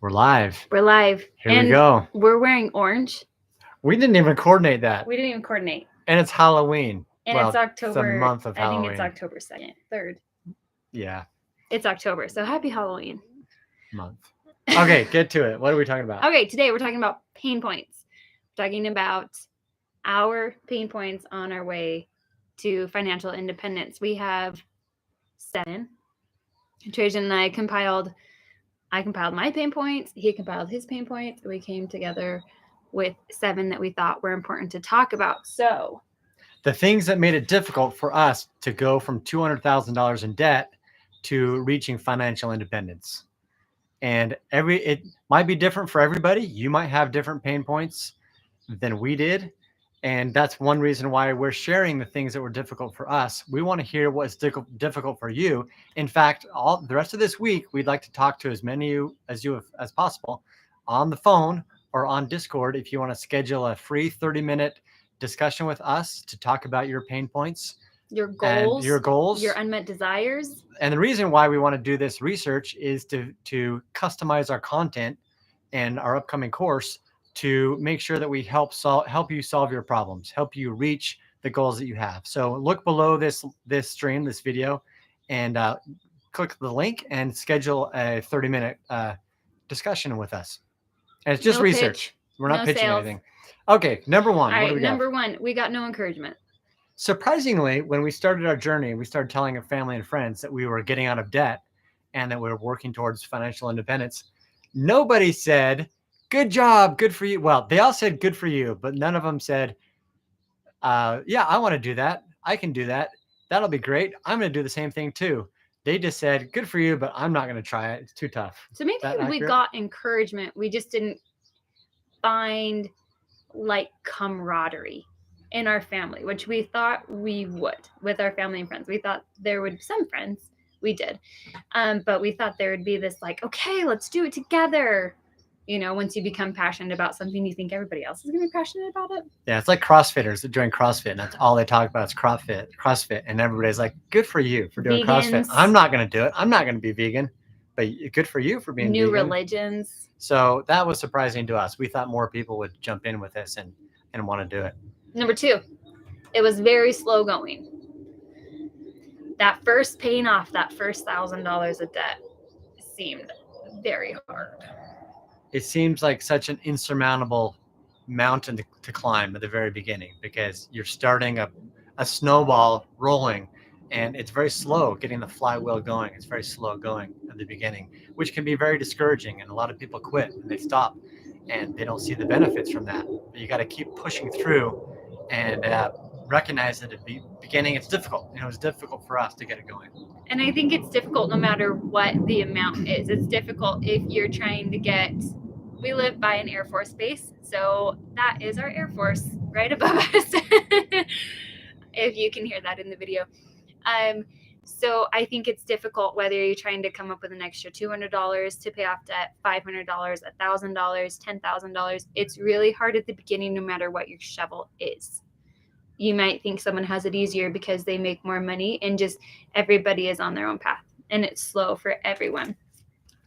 We're live. We're live. Here we go. We're wearing orange. We didn't even coordinate that. We didn't even coordinate. And it's Halloween. And it's October. It's the month of Halloween. I think it's October 2nd, 3rd. Yeah. It's October. So happy Halloween. Month. Okay, get to it. What are we talking about? Okay, today we're talking about pain points. We're talking about our pain points on our way to financial independence. We have 7. Trajan and I compiled my pain points. He compiled his pain points. We came together with 7 that we thought were important to talk about. So the things that made it difficult for us to go from $200,000 in debt to reaching financial independence. And it might be different for everybody. You might have different pain points than we did. And that's one reason why we're sharing the things that were difficult for us. We want to hear what's difficult for you. In fact, the rest of this week, we'd like to talk to as many as possible on the phone or on Discord. If you want to schedule a free 30-minute discussion with us to talk about your pain points, your goals, your unmet desires. And the reason why we want to do this research is to customize our content and our upcoming course to make sure that we help you solve your problems, help you reach the goals that you have. So look below this stream, this video, and click the link and schedule a 30-minute discussion with us. And it's just research. We're not pitching anything. Okay, number 1. All right, number 1, we got no encouragement. Surprisingly, when we started our journey, we started telling our family and friends that we were getting out of debt and that we were working towards financial independence. Nobody said, "Good job, good for you." Well, they all said good for you, but none of them said, yeah, I want to do that. I can do that. That'll be great. I'm going to do the same thing too. They just said, good for you, but I'm not going to try it. It's too tough. So maybe we got encouragement. We just didn't find like camaraderie in our family, which we thought we would with our family and friends. We thought there would be some friends. We did. But we thought there would be this like, okay, let's do it together. You know, once you become passionate about something, you think everybody else is going to be passionate about it. Yeah, it's like CrossFitters that join CrossFit, and that's all they talk about is CrossFit, and everybody's like, good for you for doing CrossFit. I'm not going to do it. I'm not going to be vegan, but good for you for being new vegan. Religions. So that was surprising to us. We thought more people would jump in with this and want to do it. Number 2, it was very slow going. That first paying off that first $1,000 of debt seemed very hard. It seems like such an insurmountable mountain to climb at the very beginning, because you're starting a snowball rolling, and it's very slow getting the flywheel going. It's very slow going at the beginning, which can be very discouraging. And a lot of people quit and they stop and they don't see the benefits from that. But you got to keep pushing through and recognize that at the beginning it's difficult. You know, it's difficult for us to get it going. And I think it's difficult no matter what the amount is. It's difficult if you're trying to get, we live by an Air Force base, so that is our Air Force right above us. If you can hear that in the video. So I think it's difficult whether you're trying to come up with an extra $200 to pay off debt, $500, $1,000, $10,000. It's really hard at the beginning no matter what your shovel is. You might think someone has it easier because they make more money, and just everybody is on their own path, and it's slow for everyone.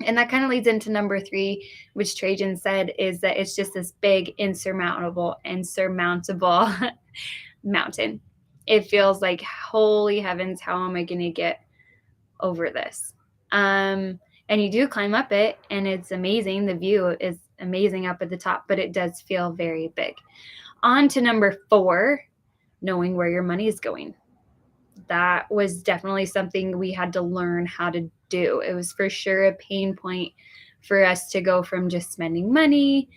And that kind of leads into number 3, which Trajan said is that it's just this big, insurmountable mountain. It feels like, holy heavens, how am I going to get over this? And you do climb up it, and it's amazing. The view is amazing up at the top, but it does feel very big. On to number 4, knowing where your money is going. That was definitely something we had to learn how to do. It was for sure a pain point for us to go from just spending money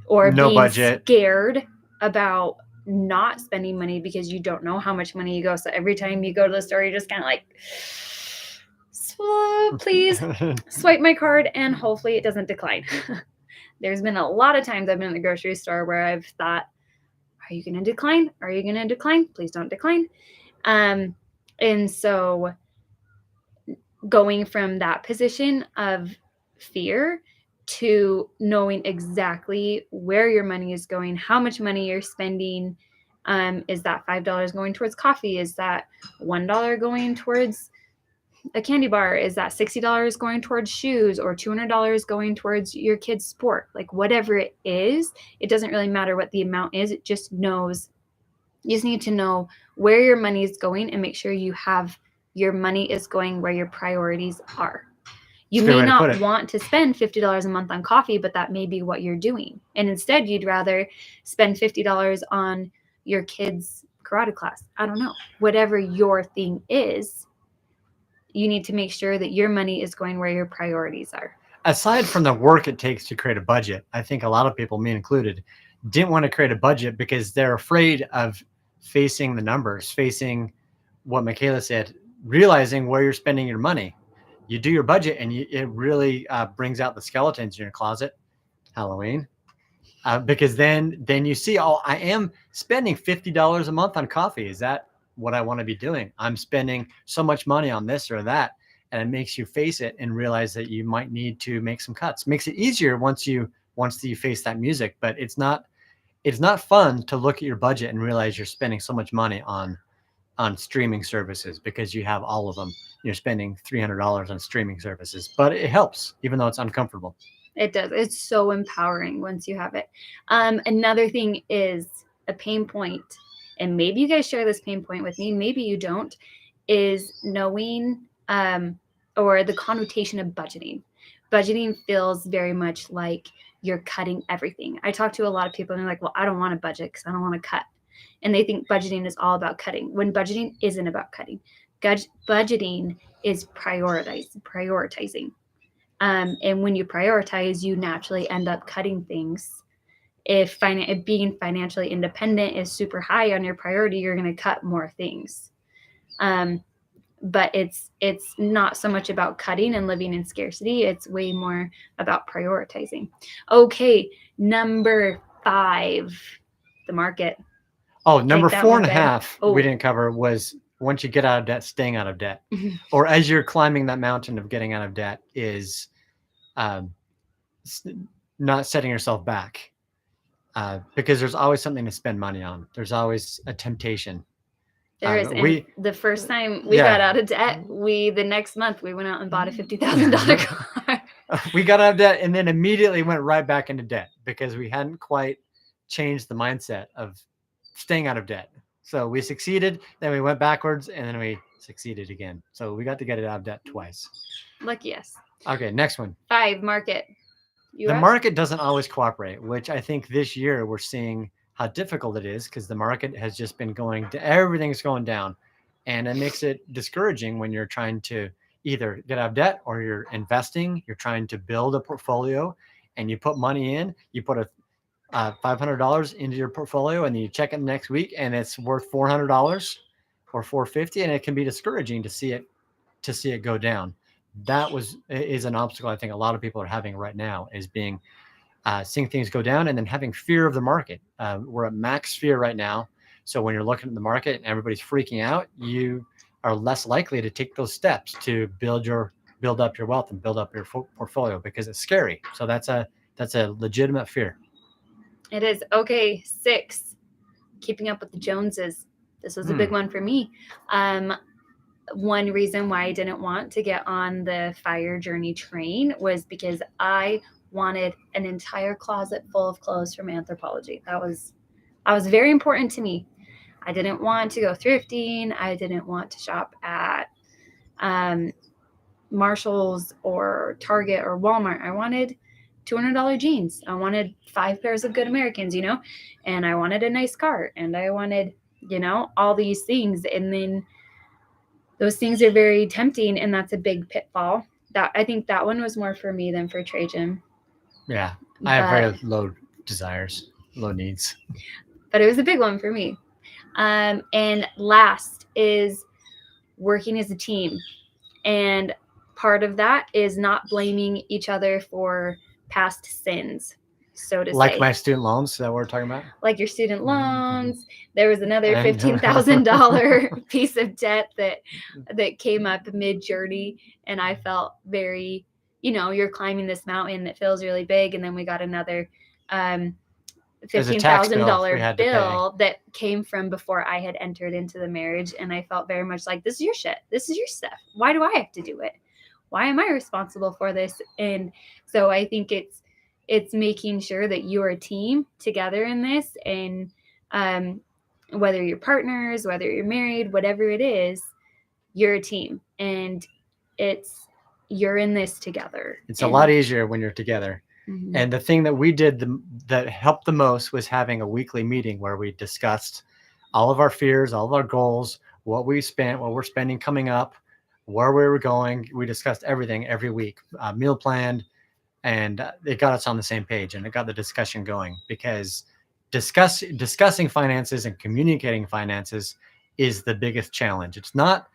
or being budget, scared about not spending money because you don't know how much money you go. So every time you go to the store, you're just kind of like, please swipe my card and hopefully it doesn't decline. There's been a lot of times I've been in the grocery store where I've thought, are you going to decline? Are you going to decline? Please don't decline. And so going from that position of fear to knowing exactly where your money is going, how much money you're spending. Is that $5 going towards coffee? Is that $1 going towards a candy bar, is that $60 going towards shoes or $200 going towards your kid's sport? Like whatever it is, it doesn't really matter what the amount is. It just knows, you just need to know where your money is going and make sure you have your money is going where your priorities are. You may not want to spend $50 a month on coffee, but that may be what you're doing. And instead, you'd rather spend $50 on your kid's karate class. I don't know. Whatever your thing is, you need to make sure that your money is going where your priorities are. Aside from the work it takes to create a budget, I think a lot of people, me included, didn't want to create a budget because they're afraid of facing the numbers, facing what Michaela said, realizing where you're spending your money. You do your budget and it really brings out the skeletons in your closet, Halloween, because then you see, oh, I am spending $50 a month on coffee. Is that what I want to be doing? I'm spending so much money on this or that. And it makes you face it and realize that you might need to make some cuts. Makes it easier once you face that music, but it's not fun to look at your budget and realize you're spending so much money on streaming services because you have all of them. You're spending $300 on streaming services, but it helps even though it's uncomfortable. It does. It's so empowering once you have it. Another thing is a pain point, and maybe you guys share this pain point with me, maybe you don't, is knowing or the connotation of budgeting. Budgeting feels very much like you're cutting everything. I talk to a lot of people and they're like, well, I don't want to budget because I don't want to cut. And they think budgeting is all about cutting, when budgeting isn't about cutting. Budgeting is prioritizing. And when you prioritize, you naturally end up cutting things. If being financially independent is super high on your priority, you're going to cut more things. But it's not so much about cutting and living in scarcity. It's way more about prioritizing. Okay, number 5, the market. Oh, number 4.5 we didn't cover was, once you get out of debt, staying out of debt. Or as you're climbing that mountain of getting out of debt, is not setting yourself back. Because there's always something to spend money on. There's always a temptation. There is. And the first time we got out of debt, the next month we went out and bought a $50,000 car. We got out of debt and then immediately went right back into debt because we hadn't quite changed the mindset of staying out of debt. So we succeeded, then we went backwards, and then we succeeded again. So we got to get it out of debt twice. Lucky us. Okay, next one. 5, market. The market doesn't always cooperate, which I think this year we're seeing how difficult it is because the market has just been everything's going down. And it makes it discouraging when you're trying to either get out of debt or you're investing, you're trying to build a portfolio, and you put money in, you put $500 into your portfolio and then you check it next week and it's worth $400 or $450, and it can be discouraging to see it go down. That is an obstacle I think a lot of people are having right now, is seeing things go down and then having fear of the market. We're at max fear right now. So when you're looking at the market and everybody's freaking out, you are less likely to take those steps to build up your wealth and build up your portfolio because it's scary. So that's a legitimate fear. It is. Okay, 6, keeping up with the Joneses. This was a big one for me. One reason why I didn't want to get on the FIRE journey train was because I wanted an entire closet full of clothes from Anthropologie. That was very important to me. I didn't want to go thrifting. I didn't want to shop at Marshall's or Target or Walmart. I wanted $200 jeans. I wanted 5 pairs of Good Americans, and I wanted a nice car, and I wanted, all these things. And then those things are very tempting, and that's a big pitfall. I think that one was more for me than for Trajan. Yeah, I have very low desires, low needs. But it was a big one for me. And last is working as a team. And part of that is not blaming each other for past sins, so to say. Like my student loans that we're talking about? Like your student loans. There was another $15,000 piece of debt that came up mid-journey, and I felt very, you're climbing this mountain that feels really big, and then we got another There's a tax bill we $15,000 had to pay. bill that came from before I had entered into the marriage. And I felt very much like, this is your shit. This is your stuff. Why do I have to do it? Why am I responsible for this? And so I think it's making sure that you're a team together in this. And whether you're partners, whether you're married, whatever it is, you're a team. And you're in this together. It's a lot easier when you're together. Mm-hmm. And the thing that we did that helped the most was having a weekly meeting where we discussed all of our fears, all of our goals, what we spent, what we're spending coming up, where we were going. We discussed everything every week, meal planned, and it got us on the same page and it got the discussion going, because discussing finances and communicating finances is the biggest challenge. It's not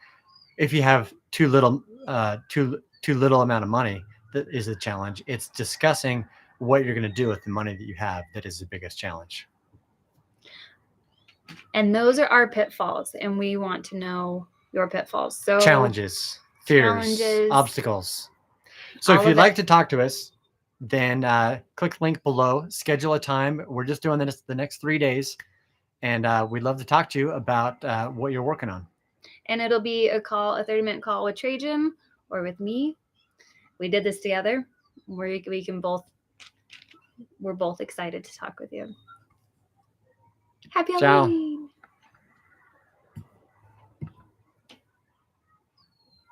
if you have too little amount of money that is a challenge. It's discussing what you're going to do with the money that you have that is the biggest challenge. And those are our pitfalls, and we want to know your pitfalls. So challenges, fears, obstacles. So if you'd like to talk to us, then click the link below, schedule a time. We're just doing this the next 3 days, and we'd love to talk to you about what you're working on. And it'll be a 30-minute call with Trajan or with me. We did this together. We're both excited to talk with you. Happy Halloween. Ciao.